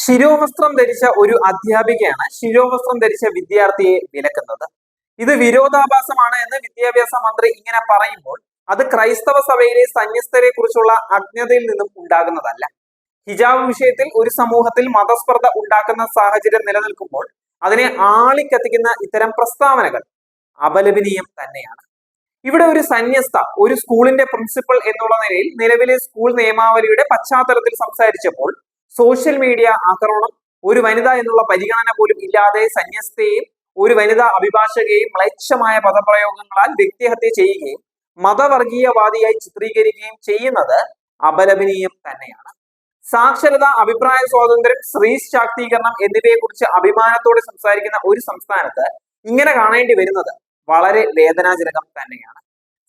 ശിരോവസ്ത്രം ധരിച്ച ഒരു അധ്യാപികയാണ് ശിരോവസ്ത്രം ധരിച്ച വിദ്യാർത്ഥിയെ വിലക്കുന്നത്. ഇത് വിരോധാഭാസമാണ് എന്ന് വിദ്യാഭ്യാസ മന്ത്രി ഇങ്ങനെ പറയുമ്പോൾ അത് ക്രൈസ്തവ സഭയിലെ സന്യസ്തരെ കുറിച്ചുള്ള അജ്ഞതയിൽ നിന്നും ഉണ്ടാകുന്നതല്ല. ഹിജാബ് വിഷയത്തിൽ ഒരു സമൂഹത്തിൽ മതസ്പർദ്ധ ഉണ്ടാക്കുന്ന സാഹചര്യം നിലനിൽക്കുമ്പോൾ അതിനെ ആളിക്കത്തിക്കുന്ന ഇത്തരം പ്രസ്താവനകൾ അപലപനീയം തന്നെയാണ്. ഇവിടെ ഒരു സന്യസ്ത ഒരു സ്കൂളിന്റെ പ്രിൻസിപ്പൽ എന്നുള്ള നിലയിൽ നിലവിലെ സ്കൂൾ നിയമാവലിയുടെ പശ്ചാത്തലത്തിൽ സംസാരിച്ചപ്പോൾ സോഷ്യൽ മീഡിയ ആക്രമണം, ഒരു വനിത എന്നുള്ള പരിഗണന പോലും ഇല്ലാതെ സന്യസ്തയെയും ഒരു വനിതാ അഭിഭാഷകയെയും മ്ലേച്ഛമായ പദപ്രയോഗങ്ങളാൽ വ്യക്തിഹത്യ ചെയ്യുകയും മതവർഗീയവാദിയായി ചിത്രീകരിക്കുകയും ചെയ്യുന്നത് അപലപനീയം തന്നെയാണ്. സാക്ഷരത, അഭിപ്രായ സ്വാതന്ത്ര്യം, സ്ത്രീ ശാക്തീകരണം എന്നിവയെ കുറിച്ച് അഭിമാനത്തോടെ സംസാരിക്കുന്ന ഒരു സംസ്ഥാനത്ത് ഇങ്ങനെ കാണേണ്ടി വരുന്നത് വളരെ വേദനാജനകം തന്നെയാണ്.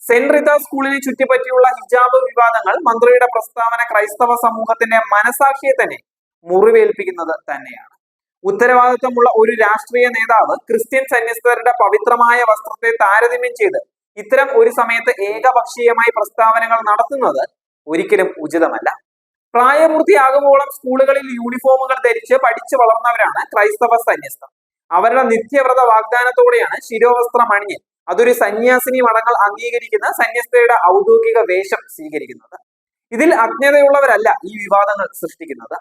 സെന്റ് റിത്ത സ്കൂളിനെ ചുറ്റിപ്പറ്റിയുള്ള ഹിജാബ് വിവാദങ്ങൾ, മന്ത്രിയുടെ പ്രസ്താവന ക്രൈസ്തവ സമൂഹത്തിന്റെ മനസാക്ഷിയെ തന്നെ മുറിവേൽപ്പിക്കുന്നത് തന്നെയാണ്. ഉത്തരവാദിത്വമുള്ള ഒരു രാഷ്ട്രീയ നേതാവ് ക്രിസ്ത്യൻ സന്യസ്തരുടെ പവിത്രമായ വസ്ത്രത്തെ താരതമ്യം ചെയ്ത് ഇത്തരം ഒരു സമയത്ത് ഏകപക്ഷീയമായി പ്രസ്താവനകൾ നടത്തുന്നത് ഒരിക്കലും ഉചിതമല്ല. പ്രായപൂർത്തിയാകുമ്പോളം സ്കൂളുകളിൽ യൂണിഫോമുകൾ ധരിച്ച് പഠിച്ചു വളർന്നവരാണ് ക്രൈസ്തവ സന്യസ്തർ. അവരുടെ നിത്യവ്രത വാഗ്ദാനത്തോടെയാണ് ശിരോവസ്ത്രം അണിഞ്ഞ് അതൊരു സന്യാസിനി മടങ്ങൾ അംഗീകരിക്കുന്ന സന്യസ്തയുടെ ഔദ്യോഗിക വേഷം സ്വീകരിക്കുന്നത്. ഇതിൽ അജ്ഞതയുള്ളവരല്ല ഈ വിവാദങ്ങൾ സൃഷ്ടിക്കുന്നത്.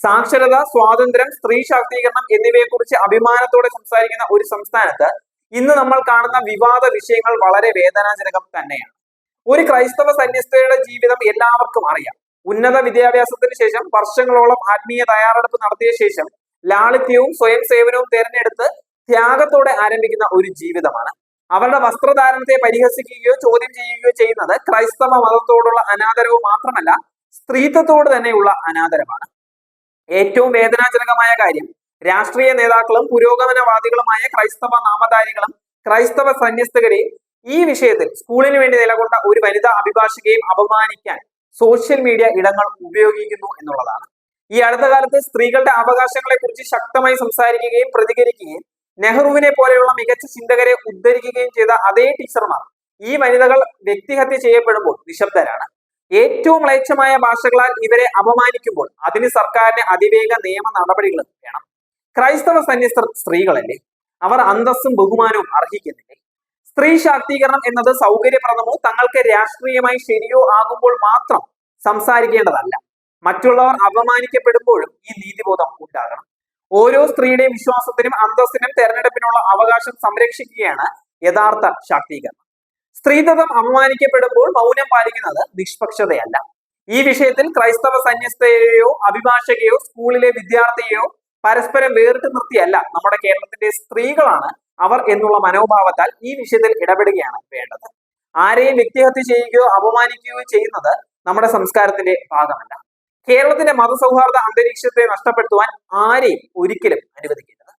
സാക്ഷരത, സ്വാതന്ത്ര്യം, സ്ത്രീ ശാക്തീകരണം എന്നിവയെ കുറിച്ച് അഭിമാനത്തോടെ സംസാരിക്കുന്ന ഒരു സംസ്ഥാനത്ത് ഇന്ന് നമ്മൾ കാണുന്ന വിവാദ വിഷയങ്ങൾ വളരെ വേദനാജനകം തന്നെയാണ്. ഒരു ക്രൈസ്തവ സന്യസ്തയുടെ ജീവിതം എല്ലാവർക്കും അറിയാം. ഉന്നത വിദ്യാഭ്യാസത്തിന് ശേഷം വർഷങ്ങളോളം ആത്മീയ തയ്യാറെടുപ്പ് നടത്തിയ ശേഷം ലാളിത്യവും സ്വയം സേവനവും തിരഞ്ഞെടുത്ത് ത്യാഗത്തോടെ ആരംഭിക്കുന്ന ഒരു ജീവിതമാണ്. അവരുടെ വസ്ത്രധാരണത്തെ പരിഹസിക്കുകയോ ചോദ്യം ചെയ്യുകയോ ചെയ്യുന്നത് ക്രൈസ്തവ മതത്തോടുള്ള അനാദരവ് മാത്രമല്ല, സ്ത്രീത്വത്തോട് തന്നെയുള്ള അനാദരവാണ്. ഏറ്റവും വേദനാജനകമായ കാര്യം, രാഷ്ട്രീയ നേതാക്കളും പുരോഗമനവാദികളുമായ ക്രൈസ്തവ നാമധാരികളും ക്രൈസ്തവ സന്യസ്തരെയും ഈ വിഷയത്തിൽ സ്കൂളിന് വേണ്ടി നിലകൊണ്ട ഒരു വനിതാ അഭിഭാഷകയെയും അപമാനിക്കാൻ സോഷ്യൽ മീഡിയ ഇടങ്ങൾ ഉപയോഗിക്കുന്നു എന്നുള്ളതാണ്. ഈ അടുത്ത കാലത്ത് സ്ത്രീകളുടെ അവകാശങ്ങളെ കുറിച്ച് ശക്തമായി സംസാരിക്കുകയും പ്രതികരിക്കുകയും നെഹ്റുവിനെ പോലെയുള്ള മികച്ച ചിന്തകരെ ഉദ്ധരിക്കുകയും ചെയ്ത അതേ ടീച്ചർമാർ ഈ വനിതകൾ വ്യക്തിഹത്യ ചെയ്യപ്പെടുമ്പോൾ നിശബ്ദരാണ്. ഏറ്റവും മ്ലേച്ഛമായ ഭാഷകളാൽ ഇവരെ അപമാനിക്കുമ്പോൾ അതിന് സർക്കാരിന് അതിവേഗ നിയമ നടപടികളും വേണം. ക്രൈസ്തവ സന്യസ്തർ സ്ത്രീകളല്ലേ? അവർ അന്തസ്സും ബഹുമാനവും അർഹിക്കുന്നില്ലേ? സ്ത്രീ ശാക്തീകരണം എന്നത് സൗകര്യപ്രദമോ തങ്ങൾക്ക് രാഷ്ട്രീയമായി ശരിയോ ആകുമ്പോൾ മാത്രം സംസാരിക്കേണ്ടതല്ല. മറ്റുള്ളവർ അപമാനിക്കപ്പെടുമ്പോഴും ഈ നീതിബോധം ഉണ്ടാകണം. ഓരോ സ്ത്രീയുടെയും വിശ്വാസത്തിനും അന്തസ്സിനും തെരഞ്ഞെടുപ്പിനുള്ള അവകാശം സംരക്ഷിക്കുകയാണ് യഥാർത്ഥ ശാക്തീകരണം. സ്ത്രീത്വം അപമാനിക്കപ്പെടുമ്പോൾ മൗനം പാലിക്കുന്നത് നിഷ്പക്ഷതയല്ല. ഈ വിഷയത്തിൽ ക്രൈസ്തവ സന്യസ്തയെയോ അഭിഭാഷകയോ സ്കൂളിലെ വിദ്യാർത്ഥിയെയോ പരസ്പരം വേറിട്ട് നിർത്തിയല്ല നമ്മുടെ കേരളത്തിന്റെ സ്ത്രീകളാണ് അവർ എന്നുള്ള മനോഭാവത്താൽ ഈ വിഷയത്തിൽ ഇടപെടുകയാണ് വേണ്ടത്. ആരെയും വ്യക്തിഹത്യ ചെയ്യുകയോ അപമാനിക്കുകയോ ചെയ്യുന്നത് നമ്മുടെ സംസ്കാരത്തിന്റെ ഭാഗമല്ല. കേരളത്തിന്റെ മതസൗഹാർദ്ദ അന്തരീക്ഷത്തെ നഷ്ടപ്പെടുത്തുവാൻ ആരെയും ഒരിക്കലും അനുവദിക്കില്ല.